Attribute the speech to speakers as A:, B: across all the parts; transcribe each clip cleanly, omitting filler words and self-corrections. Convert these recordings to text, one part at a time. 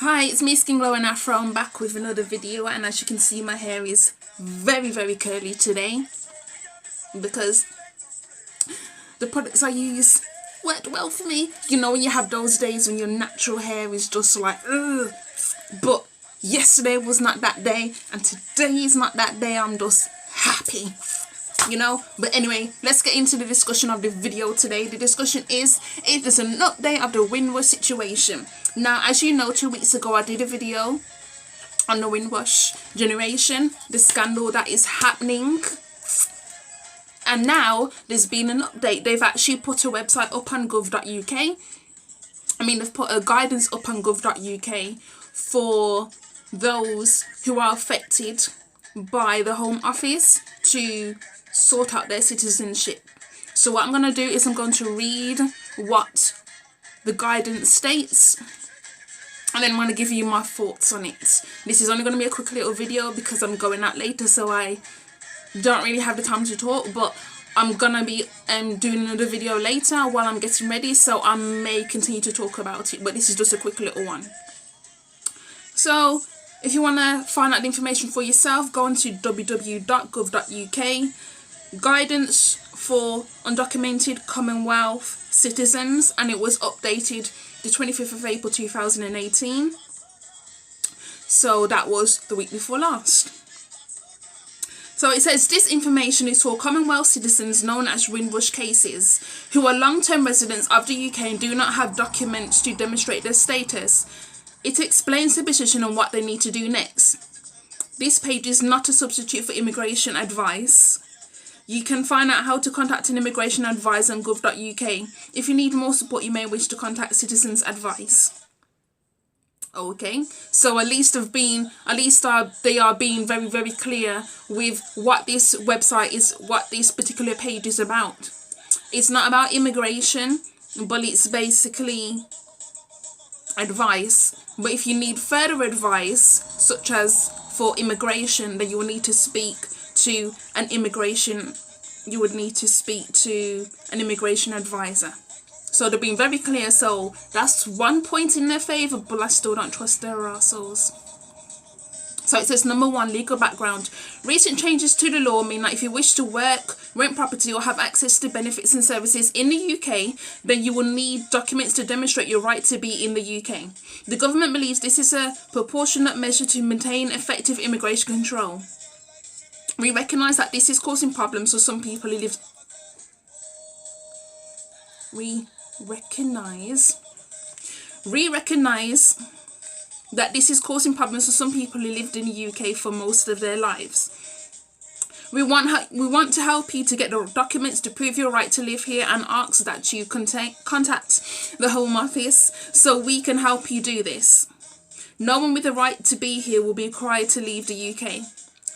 A: Hi, it's me, Skin Glow and Afro. I'm back with another video, and as you can see, my hair is very curly today because the products I use worked well for me. You know, when you have those days when your natural hair is just like ugh. But yesterday was not that day, and today is not that day. I'm just happy, you know. But anyway, let's get into the discussion of the video today. The discussion is, it is an update of the windrush situation. Now, as you know, 2 weeks ago I did a video on the windrush generation, the scandal that is happening, and now there's been an update. They've actually put a website up on gov.uk. They've put a guidance up on gov.uk for those who are affected by the Home Office to sort out their citizenship. So what I'm going to do is I'm going to read what the guidance states, and then I'm going to give you my thoughts on it. This is only going to be a quick little video because I'm going out later, so I don't really have the time to talk, but I'm going to be doing another video later while I'm getting ready, so I may continue to talk about it, but this is just a quick little one. So if you want to find out the information for yourself, go on to www.gov.uk. Guidance for undocumented Commonwealth citizens, and it was updated the 25th of April 2018. So that was the week before last. So it says this information is for Commonwealth citizens known as windrush cases who are long-term residents of the UK and do not have documents to demonstrate their status. It explains the position and what they need to do next. This page is not a substitute for immigration advice. You can find out how to contact an immigration advisor on gov.uk. If you need more support, you may wish to contact Citizens Advice. Okay, so at least they are being very clear with what this website is, what this particular page is about. It's not about immigration, but it's basically advice. But if you need further advice, such as for immigration, then you will need to speak to an immigration advisor. So they're being very clear, so that's one point in their favour, but I still don't trust their arseholes. So it says, number 1, legal background. Recent changes to the law mean that if you wish to work, rent property or have access to benefits and services in the UK, then you will need documents to demonstrate your right to be in the UK. The government believes this is a proportionate measure to maintain effective immigration control. We recognise that this is causing problems for some people who live... We recognise that this is causing problems for some people who lived in the UK for most of their lives. We want to help you to get the documents to prove your right to live here, and ask that you contact the Home Office so we can help you do this. No one with the right to be here will be required to leave the UK.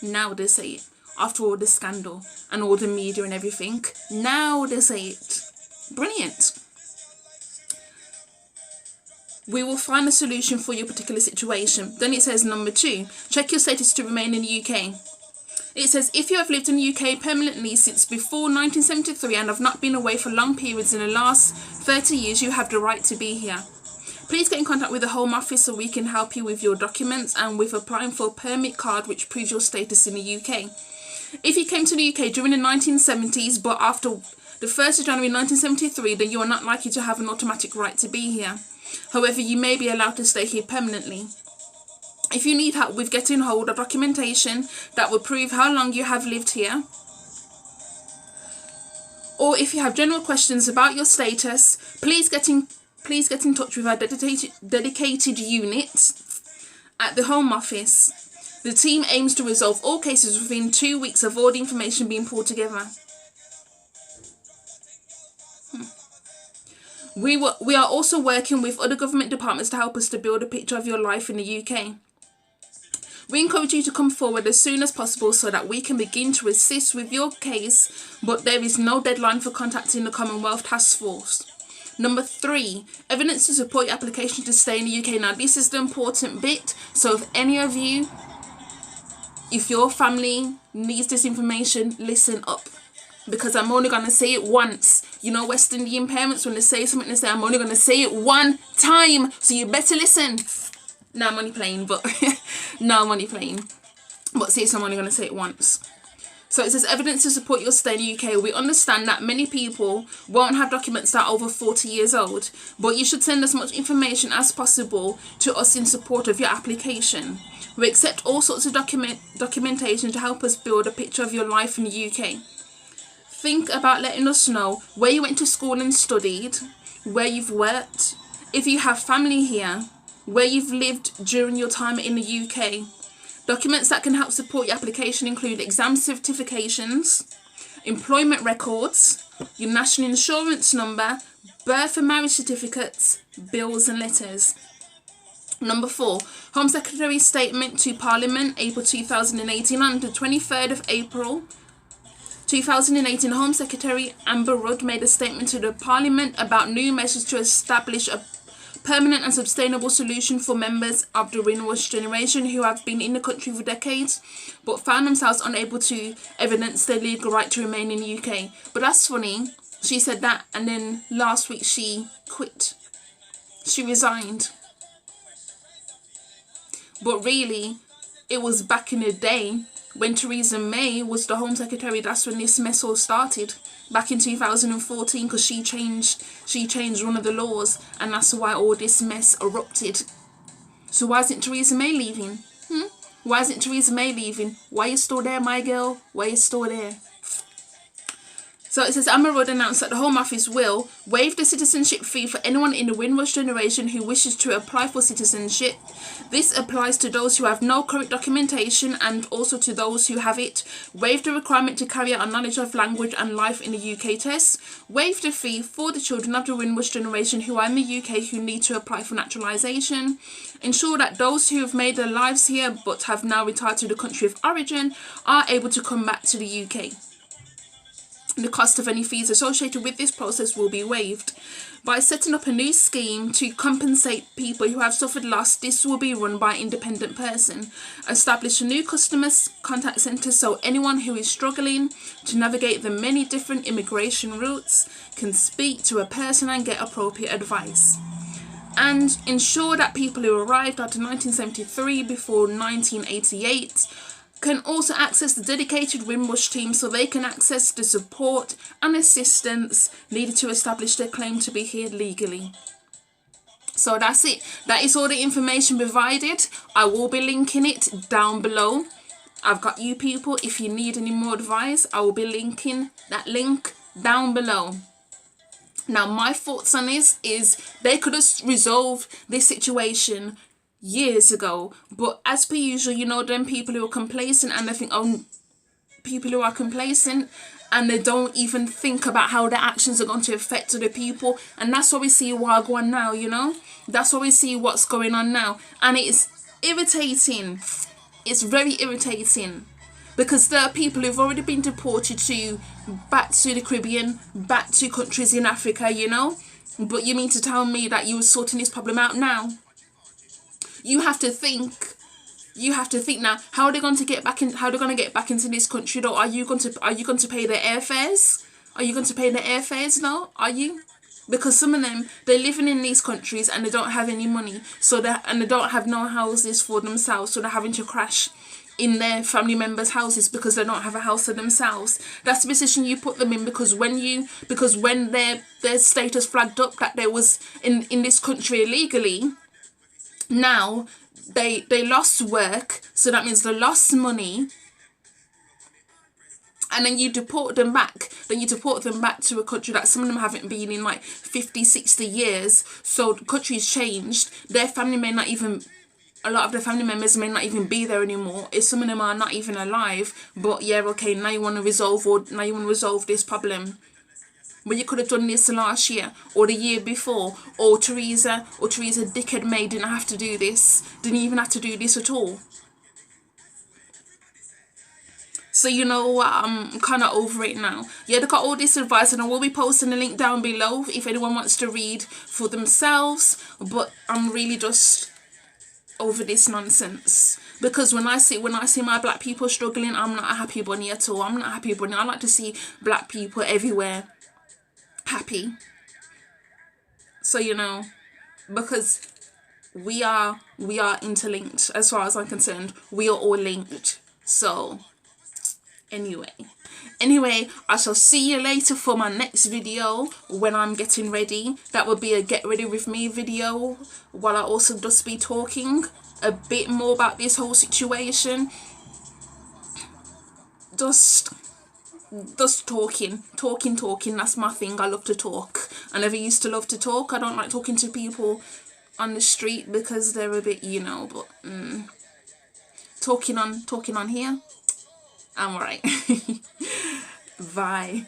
A: Now they say it. After all the scandal and all the media and everything, now they say it. Brilliant. We will find a solution for your particular situation. Then it says number 2, check your status to remain in the UK. It says, if you have lived in the UK permanently since before 1973 and have not been away for long periods in the last 30 years, you have the right to be here. Please get in contact with the Home Office so we can help you with your documents and with applying for a permit card which proves your status in the UK. If you came to the UK during the 1970s but after the 1st of January 1973, then you are not likely to have an automatic right to be here. However, you may be allowed to stay here permanently. If you need help with getting hold of documentation that will prove how long you have lived here, or if you have general questions about your status, please get in touch with our dedicated unit at the Home Office. The team aims to resolve all cases within 2 weeks of all the information being pulled together. We are also working with other government departments to help us to build a picture of your life in the UK. We encourage you to come forward as soon as possible so that we can begin to assist with your case, but there is no deadline for contacting the Commonwealth Task Force. Number 3, evidence to support your application to stay in the UK. Now this is the important bit, so if any of you, if your family needs this information, listen up. Because I'm only going to say it once. You know, West Indian parents, when they say something, they say, I'm only going to say it one time. So you better listen. No, I'm only playing, but no, I'm only playing. But see, so I'm only going to say it once. So it says, evidence to support your stay in the UK. We understand that many people won't have documents that are over 40 years old, but you should send as much information as possible to us in support of your application. We accept all sorts of documentation to help us build a picture of your life in the UK. Think about letting us know where you went to school and studied, where you've worked, if you have family here, where you've lived during your time in the UK. Documents that can help support your application include exam certifications, employment records, your national insurance number, birth and marriage certificates, bills and letters. Number 4, Home Secretary's statement to Parliament, April 2018. On the 23rd of April 2018, Home Secretary Amber Rudd made a statement to the Parliament about new measures to establish a permanent and sustainable solution for members of the windrush generation who have been in the country for decades but found themselves unable to evidence their legal right to remain in the UK. But that's funny. She said that, and then last week she quit. She resigned. But really, it was back in the day when Theresa May was the Home Secretary. That's when this mess all started, back in 2014, because she changed one of the laws, and that's why all this mess erupted. So why isn't Theresa May leaving? Why isn't Theresa May leaving? Why are you still there, my girl? Why are you still there? So it says, Amber Rudd announced that the Home Office will waive the citizenship fee for anyone in the windrush generation who wishes to apply for citizenship. This applies to those who have no current documentation and also to those who have it. Waive the requirement to carry out a knowledge of language and life in the UK test. Waive the fee for the children of the windrush generation who are in the UK who need to apply for naturalisation. Ensure that those who have made their lives here but have now retired to the country of origin are able to come back to the UK. The cost of any fees associated with this process will be waived. By setting up a new scheme to compensate people who have suffered loss, this will be run by an independent person. Establish a new customer contact centre so anyone who is struggling to navigate the many different immigration routes can speak to a person and get appropriate advice. And ensure that people who arrived after 1973 before 1988 can also access the dedicated windrush team so they can access the support and assistance needed to establish their claim to be here legally. So that's it. That is all the information provided. I will be linking it down below. I've got you people. If you need any more advice, I will be linking that link down below. Now, my thoughts on this is they could have resolved this situation years ago, but as per usual, you know, them people who are complacent and they think, oh, people who are complacent and they don't even think about how their actions are going to affect other people. And that's what we see while going now, you know, that's what we see what's going on now. And it's irritating. It's very irritating because there are people who've already been deported to back to the Caribbean, back to countries in Africa, you know, but you mean to tell me that you were sorting this problem out now? You have to think now, how are they going to get back in, how are they going to get back into this country though? Are you going to pay their airfares? Are you going to pay their airfares now? Are you? Because some of them, they're living in these countries and they don't have any money, so they don't have no houses for themselves, so they're having to crash in their family members' houses because they don't have a house for themselves. That's the position you put them in, because when their status flagged up that they was in this country illegally, now they lost work, so that means they lost money, and then you deport them back. Then you deport them back to a country that some of them haven't been in like 50, 60 years. So the country's changed. Their family may not even, a lot of their family members may not even be there anymore. If some of them are not even alive, but yeah, okay, now you want to resolve this problem. But you could have done this last year or the year before, or Theresa dickhead May didn't have to do this, didn't even have to do this at all. So you know what, I'm kind of over it now. Yeah, they got all this advice, and I will be posting the link down below if anyone wants to read for themselves. But I'm really just over this nonsense, because when I see my black people struggling, I'm not a happy bunny at all. I'm not a happy bunny. I like to see black people everywhere happy. So you know, because we are interlinked. As far as I'm concerned, we are all linked. So anyway, I shall see you later for my next video when I'm getting ready. That will be a get ready with me video, while I also just be talking a bit more about this whole situation. Just talking. That's my thing. I love to talk. I never used to love to talk. I don't like talking to people on the street because they're a bit, but talking on here, I'm alright. Bye.